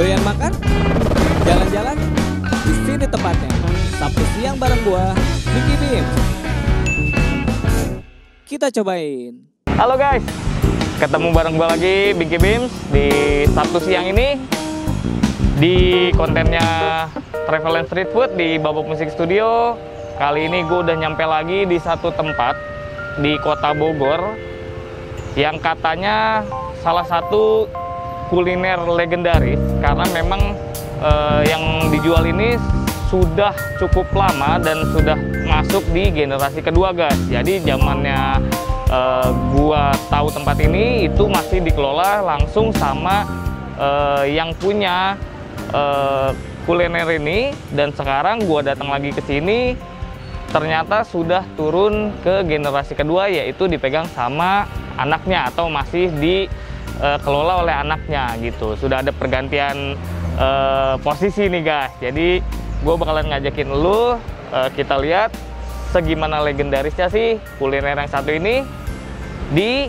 Doyan makan? Jalan-jalan? Di sini tempatnya. Sabtu siang bareng gua, Binky Bims. Kita cobain. Halo guys, ketemu bareng gua lagi Binky Bims di Sabtu siang ini di kontennya Travel and Street Food di Babok Musik Studio. Kali ini gue udah nyampe lagi di satu tempat di Kota Bogor yang katanya salah satu kuliner legendaris karena memang yang dijual ini sudah cukup lama dan sudah masuk di generasi kedua guys. Jadi zamannya gua tahu tempat ini itu masih dikelola langsung sama yang punya kuliner ini, dan sekarang gua datang lagi ke sini ternyata sudah turun ke generasi kedua, yaitu dipegang sama anaknya atau masih dikelola oleh anaknya gitu. Sudah ada pergantian posisi nih guys. Jadi gue bakalan ngajakin lu kita lihat segimana legendarisnya sih kuliner yang satu ini di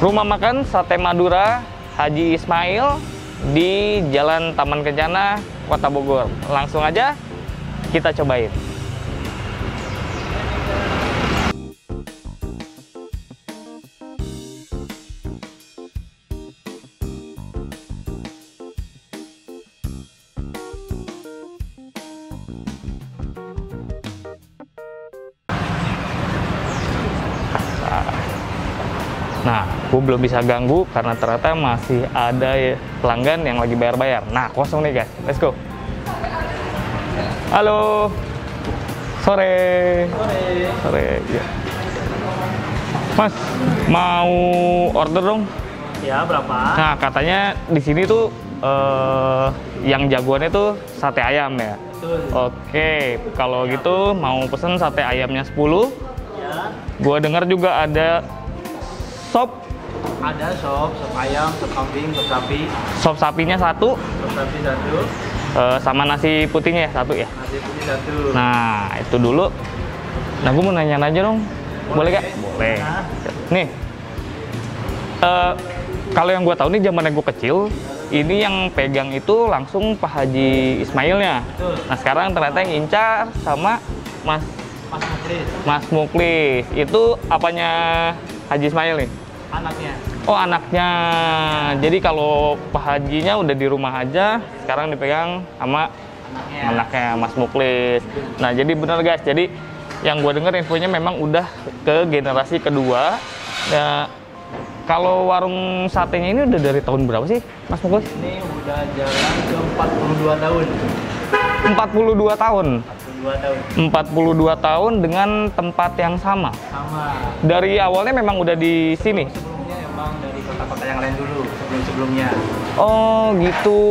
rumah makan Sate Madura Haji Ismail di Jalan Taman Kencana, Kota Bogor. Langsung aja kita cobain. Nah, gue belum bisa ganggu karena ternyata masih ada pelanggan yang lagi bayar-bayar. Nah, kosong nih guys, let's go. Halo, sore. Ya. Mas, mau order dong? Ya, berapa? Nah, katanya di sini tuh yang jagoannya tuh sate ayam ya. Betul. Oke, kalau gitu mau pesen sate ayamnya 10. Ya. Gua dengar juga ada sop Ada sop ayam, sop kambing, sop sapi. sop sapinya 1, Sop sapi 1, sama nasi putihnya ya 1 ya. nasi putih 1. Nah, itu dulu. Nah, gue mau nanya aja dong. Boleh gak? Boleh. Nah. Nih, kalau yang gue tahu nih zamannya gue kecil, ini yang pegang itu langsung Pak Haji Ismailnya. Betul. Nah, sekarang ternyata yang incar sama Mas Muklis, Mas Muklis. Itu apanya Haji Ismail nih? anaknya. Oh, anaknya. Jadi kalau Pak Hajinya udah di rumah aja, sekarang dipegang sama anaknya Mas Muklis. Nah, jadi bener guys. Jadi yang gue denger infonya memang udah ke generasi kedua. Nah, kalau warung satenya ini udah dari tahun berapa sih, Mas Muklis? Ini udah jalan ke 42 tahun. 42 tahun. 42 tahun. 42 tahun dengan tempat yang sama. Sama. Dari awalnya memang udah di sini. Sebelumnya emang dari kota-kota yang lain dulu, sebelum-sebelumnya. Oh, gitu.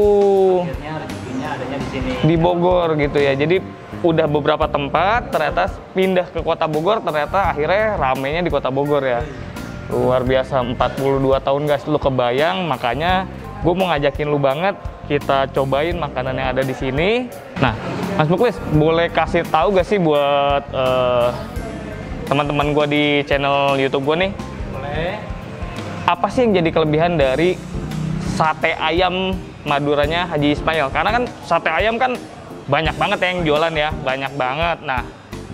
Akhirnya rezekinya adanya di sini. Di Bogor gitu ya. Jadi udah beberapa tempat ternyata pindah ke Kota Bogor, ternyata akhirnya ramenya di Kota Bogor ya. Luar biasa, 42 tahun guys. Lu kebayang, makanya gue mau ngajakin lu banget kita cobain makanan yang ada di sini. Nah, Mas Muklis, boleh kasih tahu gak sih buat teman-teman gue di channel YouTube gue nih, Boleh. apa sih yang jadi kelebihan dari sate ayam Maduranya Haji Ismail? Karena kan sate ayam kan banyak banget yang jualan ya, banyak banget. Nah,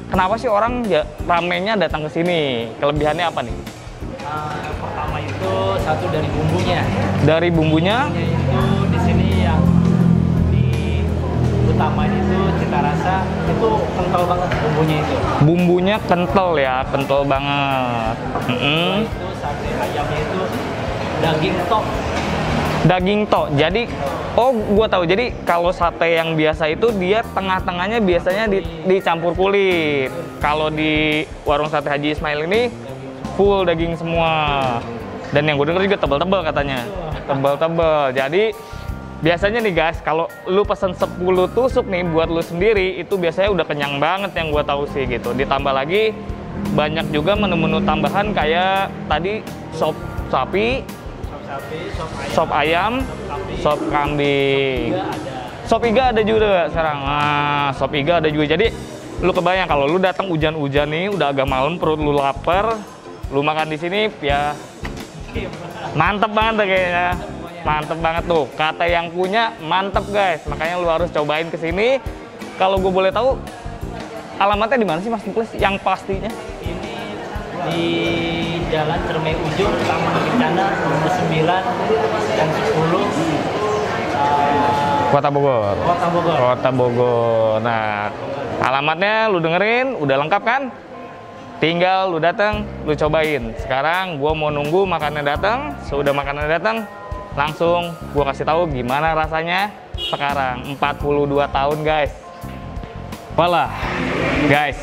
kenapa sih orang ramenya datang ke sini? Kelebihannya apa nih? Yang pertama itu satu dari bumbunya. Dari bumbunya? Bumbunya itu di sini yang di utama itu cita rasa itu kental banget bumbunya itu. Bumbunya kental ya, kental banget. Itu sate ayamnya itu daging tok. Daging tok. Jadi, oh gua tahu. Jadi kalau sate yang biasa itu dia tengah-tengahnya biasanya dicampur kulit. Kalau di warung sate Haji Ismail ini full daging semua. Dan yang gue denger juga tebal-tebal katanya. Tebal-tebal. Jadi biasanya nih guys, kalau lu pesen 10 tusuk nih buat lu sendiri, itu biasanya udah kenyang banget yang gue tahu sih gitu. Ditambah lagi banyak juga menu-menu tambahan kayak tadi sop sapi, sop ayam, sop kambing. Sop iga ada juga sekarang. Nah, sop iga ada juga. Jadi lu kebayang kalau lu datang hujan-hujan nih, udah agak malam, perut lu lapar, lu makan di sini ya mantep banget deh kayaknya. mantep banget tuh. Kata yang punya mantep guys. Makanya lu harus cobain kesini. Kalau gue boleh tahu, alamatnya di mana sih Mas Muklis? Yang pastinya? Ini di Jalan Cermai Ujung, Taman Kencana, nomor 9 dan 10. Kota Bogor. Kota Bogor. Kota Bogor. Nah, alamatnya lu dengerin, udah lengkap kan? Tinggal lu datang, lu cobain. Sekarang gua mau nunggu makanannya datang. Sudah makanannya datang, langsung gua kasih tahu gimana rasanya sekarang. 42 tahun, guys. Walah, guys.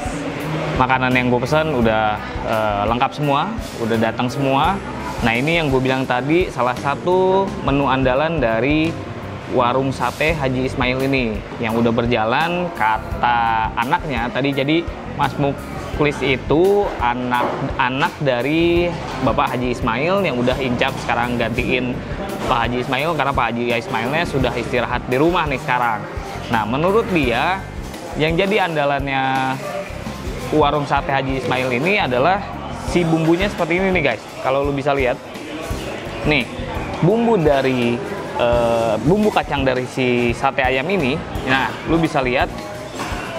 Makanan yang gue pesan udah lengkap semua, udah datang semua. Nah, ini yang gue bilang tadi salah satu menu andalan dari warung sate Haji Ismail ini yang udah berjalan. Kata anaknya tadi, jadi Mas Muklis itu anak dari Bapak Haji Ismail yang udah incap sekarang gantiin Pak Haji Ismail karena Pak Haji Ismailnya sudah istirahat di rumah nih sekarang. Nah, menurut dia yang jadi andalannya warung sate Haji Ismail ini adalah si bumbunya seperti ini nih guys. Kalau lu bisa lihat nih, bumbu dari bumbu kacang dari si sate ayam ini, nah lu bisa lihat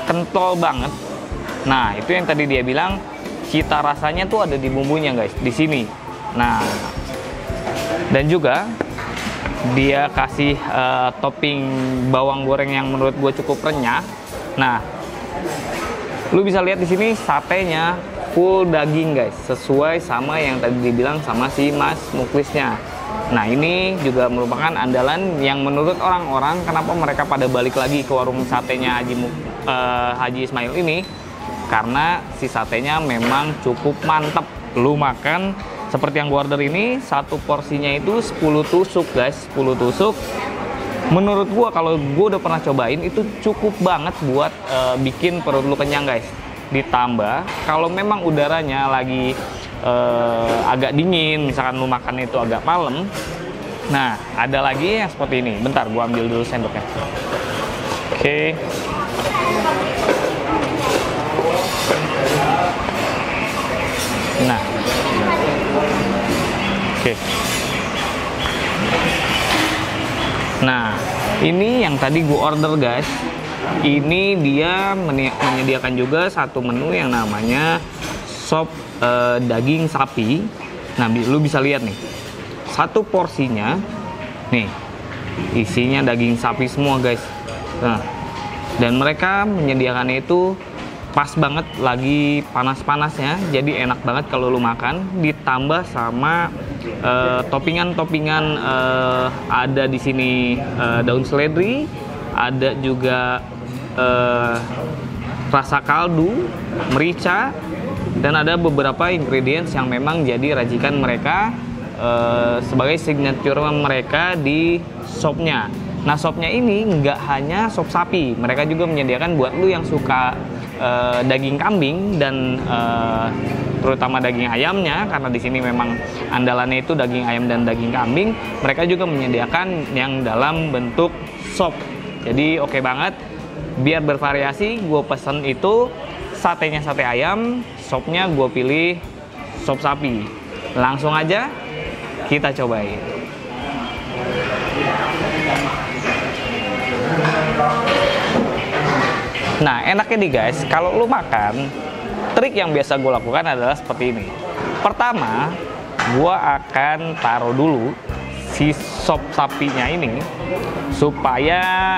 kental banget. Nah, itu yang tadi dia bilang cita rasanya tuh ada di bumbunya guys, di sini. Nah, dan juga dia kasih topping bawang goreng yang menurut gue cukup renyah. Nah, lu bisa lihat di sini satenya full daging guys, sesuai sama yang tadi dibilang sama si Mas Muklisnya. Nah, ini juga merupakan andalan yang menurut orang-orang kenapa mereka pada balik lagi ke warung satenya Haji Ismail ini, karena si satenya memang cukup mantep. Lu makan seperti yang gua order ini, satu porsinya itu 10 tusuk guys, 10 tusuk. Menurut gua, kalau gua udah pernah cobain, itu cukup banget buat bikin perut lu kenyang guys. Ditambah kalau memang udaranya lagi agak dingin, misalkan lu makan itu agak malam, nah ada lagi yang seperti ini. Bentar, gua ambil dulu sendoknya. Oke. Nah, oke. Nah, ini yang tadi gue order guys. Ini dia menyediakan juga satu menu yang namanya sop daging sapi. Nah, lu bisa lihat nih, satu porsinya nih isinya daging sapi semua guys. Nah, dan mereka menyediakannya itu pas banget lagi panas-panasnya, jadi enak banget kalau lu makan. Ditambah sama toppingan-toppingan, ada di sini daun seledri, ada juga rasa kaldu, merica, dan ada beberapa ingredients yang memang jadi racikan mereka sebagai signature mereka di sopnya. Nah, sopnya ini nggak hanya sop sapi, mereka juga menyediakan buat lu yang suka daging kambing dan terutama daging ayamnya, karena di sini memang andalannya itu daging ayam dan daging kambing. Mereka juga menyediakan yang dalam bentuk sop. Jadi oke banget. Biar bervariasi, gue pesen itu satenya sate ayam, sopnya gue pilih sop sapi. Langsung aja kita cobain. Nah, enaknya nih guys, kalau lu makan, trik yang biasa gue lakukan adalah seperti ini. Pertama, gue akan taruh dulu si sop sapinya ini supaya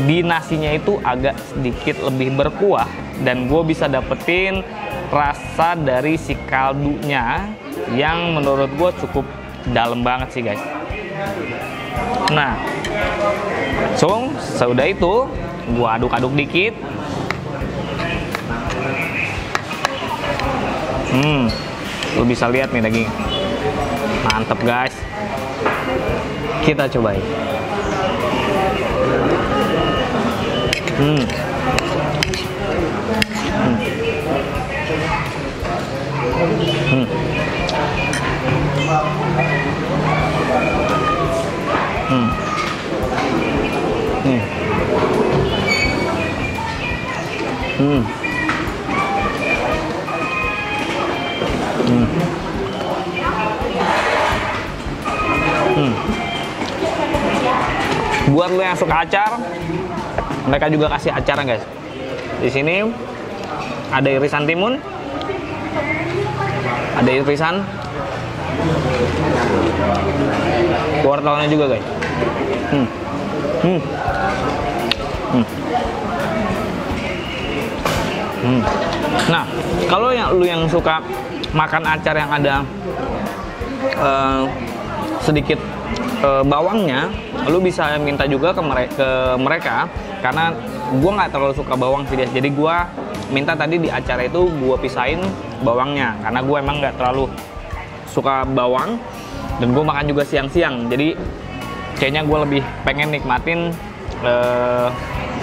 di nasinya itu agak sedikit lebih berkuah, dan gue bisa dapetin rasa dari si kaldunya yang menurut gue cukup dalam banget sih guys. Nah, sudah itu gue aduk-aduk dikit. Lu bisa lihat nih daging mantep guys. Kita cobain. Buat lo yang suka acar, mereka juga kasih acar guys. Di sini ada irisan timun, ada irisan wortelnya juga guys. Nah, kalau lu yang suka makan acar yang ada sedikit bawangnya, lu bisa minta juga ke mereka karena gua nggak terlalu suka bawang sih guys. Jadi gua minta tadi di acar itu gua pisahin bawangnya karena gua emang nggak terlalu suka bawang dan gua makan juga siang-siang. Jadi kayaknya gua lebih pengen nikmatin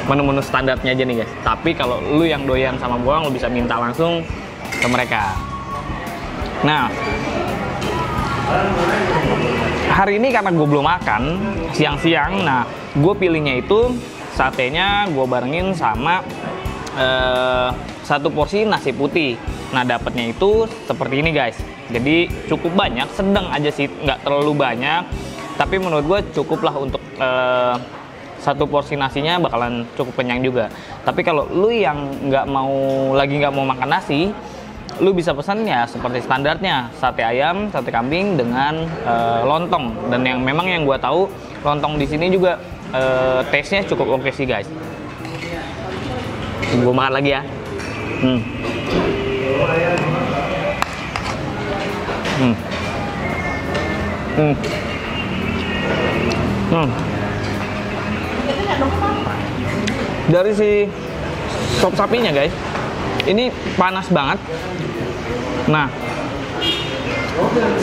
menu-menu standarnya aja nih guys. Tapi kalau lu yang doyan sama bawang, lu bisa minta langsung ke mereka. Nah, hari ini karena gue belum makan siang-siang, nah gue pilihnya itu satenya gue barengin sama satu porsi nasi putih. Nah, dapatnya itu seperti ini guys. Jadi cukup banyak, sedang aja sih, nggak terlalu banyak. Tapi menurut gue cukuplah untuk satu porsi nasinya bakalan cukup kenyang juga. Tapi kalau lu yang nggak mau makan nasi, lu bisa pesan ya seperti standarnya, sate ayam, sate kambing dengan lontong. Dan yang memang yang gua tahu lontong di sini juga taste-nya cukup oke sih guys. Gua makan lagi ya. Dari si sop sapinya guys, ini panas banget. Nah,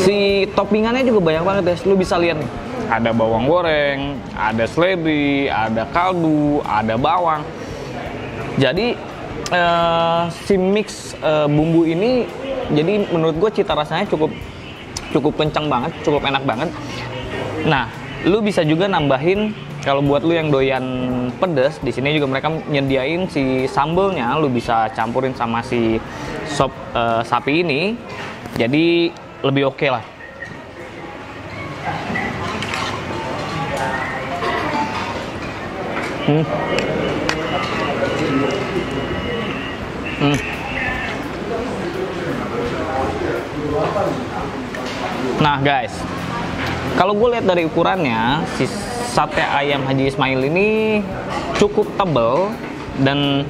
si toppingannya juga banyak banget guys. Lu bisa lihat nih, ada bawang goreng, ada seledri, ada kaldu, ada bawang. Jadi si mix bumbu ini, jadi menurut gue cita rasanya cukup kencang banget, cukup enak banget. Nah, lu bisa juga nambahin. Kalau buat lu yang doyan pedas, di sini juga mereka nyediain si sambelnya, lu bisa campurin sama si sop sapi ini. Jadi lebih oke lah. Nah guys, kalau gue lihat dari ukurannya, si sate ayam Haji Ismail ini cukup tebal. Dan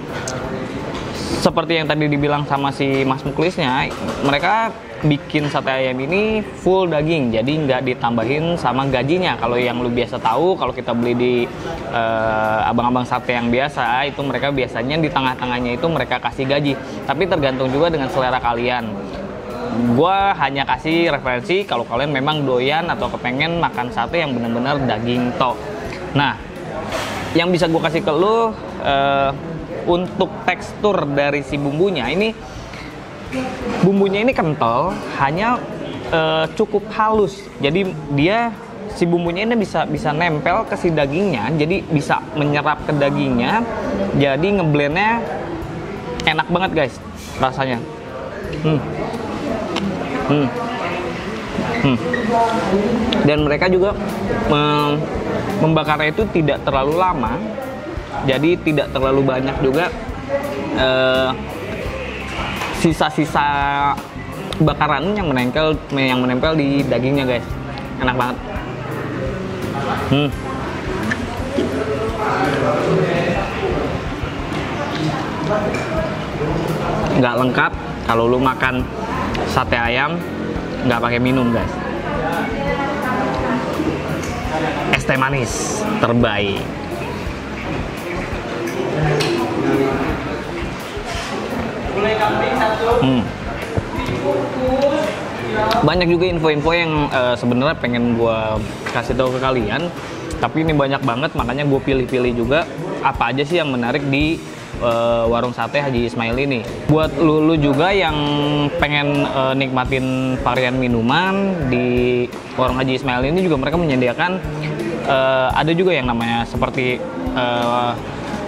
seperti yang tadi dibilang sama si Mas Muklisnya, mereka bikin sate ayam ini full daging, jadi nggak ditambahin sama gajinya. Kalau yang lu biasa tahu, kalau kita beli di abang-abang sate yang biasa, itu mereka biasanya di tengah-tengahnya itu mereka kasih gaji. Tapi tergantung juga dengan selera kalian. Gua hanya kasih referensi kalau kalian memang doyan atau kepengen makan sate yang benar-benar daging tok. Nah, yang bisa gue kasih ke lu untuk tekstur dari si bumbunya ini, bumbunya ini kental, hanya cukup halus. Jadi dia si bumbunya ini bisa nempel ke si dagingnya, jadi bisa menyerap ke dagingnya. Jadi ngeblendnya enak banget guys rasanya. Dan mereka juga membakarnya itu tidak terlalu lama, jadi tidak terlalu banyak juga sisa-sisa bakaran yang menempel di dagingnya guys. Enak banget. Nggak lengkap kalau lu makan sate ayam nggak pakai minum guys. Es teh manis terbaik. Banyak juga info-info yang sebenarnya pengen gue kasih tahu ke kalian, tapi ini banyak banget, makanya gue pilih-pilih juga apa aja sih yang menarik di warung sate Haji Ismail ini. Buat lu juga yang pengen nikmatin varian minuman di warung Haji Ismail ini, juga mereka menyediakan ada juga yang namanya seperti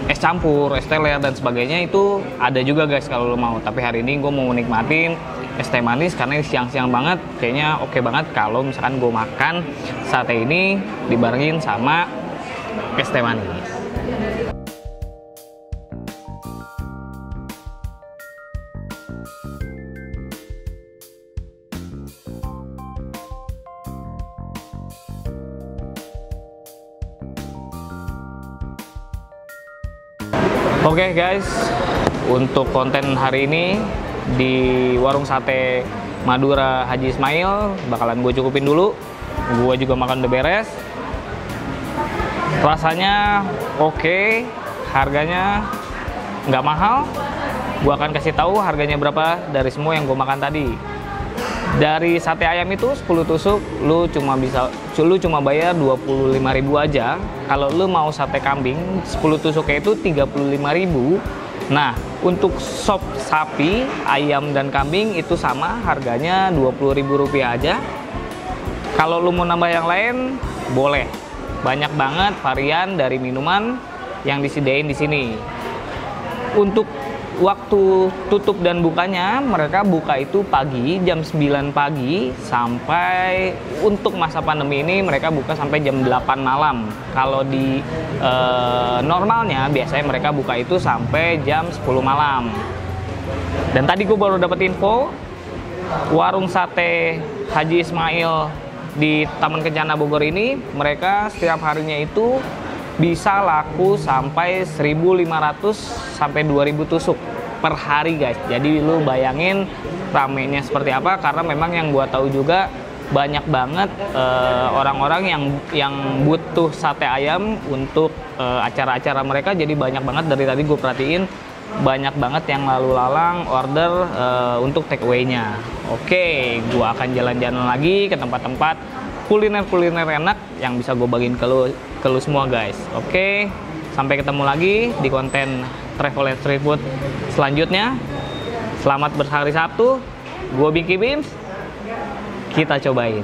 es campur, es teler dan sebagainya, itu ada juga guys kalau lu mau. Tapi hari ini gue mau nikmatin es teh manis karena siang-siang banget, kayaknya oke banget kalau misalkan gue makan sate ini dibarengin sama es teh manis. Oke guys, untuk konten hari ini di warung sate Madura Haji Ismail bakalan gue cukupin dulu. Gue juga makan udah beres. Rasanya oke, harganya nggak mahal. Gue akan kasih tahu harganya berapa dari semua yang gue makan tadi. Dari sate ayam itu 10 tusuk lu cuma bayar 25.000 aja. Kalau lu mau sate kambing 10 tusuknya itu 35.000. Nah, untuk sop sapi, ayam dan kambing itu sama harganya Rp20.000 aja. Kalau lu mau nambah yang lain boleh. Banyak banget varian dari minuman yang disediain di sini. Untuk waktu tutup dan bukanya, mereka buka itu pagi jam 9 pagi sampai untuk masa pandemi ini mereka buka sampai jam 8 malam. Kalau di normalnya biasanya mereka buka itu sampai jam 10 malam. Dan tadi gue baru dapat info warung sate Haji Ismail di Taman Kencana Bogor ini mereka setiap harinya itu bisa laku sampai 1.500 sampai 2.000 tusuk per hari guys. Jadi lu bayangin ramenya seperti apa, karena memang yang gua tahu juga banyak banget orang-orang yang butuh sate ayam untuk acara-acara mereka. Jadi banyak banget, dari tadi gue perhatiin banyak banget yang lalu lalang order untuk take away-nya. Oke, gua akan jalan-jalan lagi ke tempat-tempat kuliner-kuliner enak yang bisa gue bagiin ke lu semua guys. Oke, sampai ketemu lagi di konten Travel and Street Food selanjutnya. Selamat berhari Sabtu. Gue Binky Bims. Kita cobain.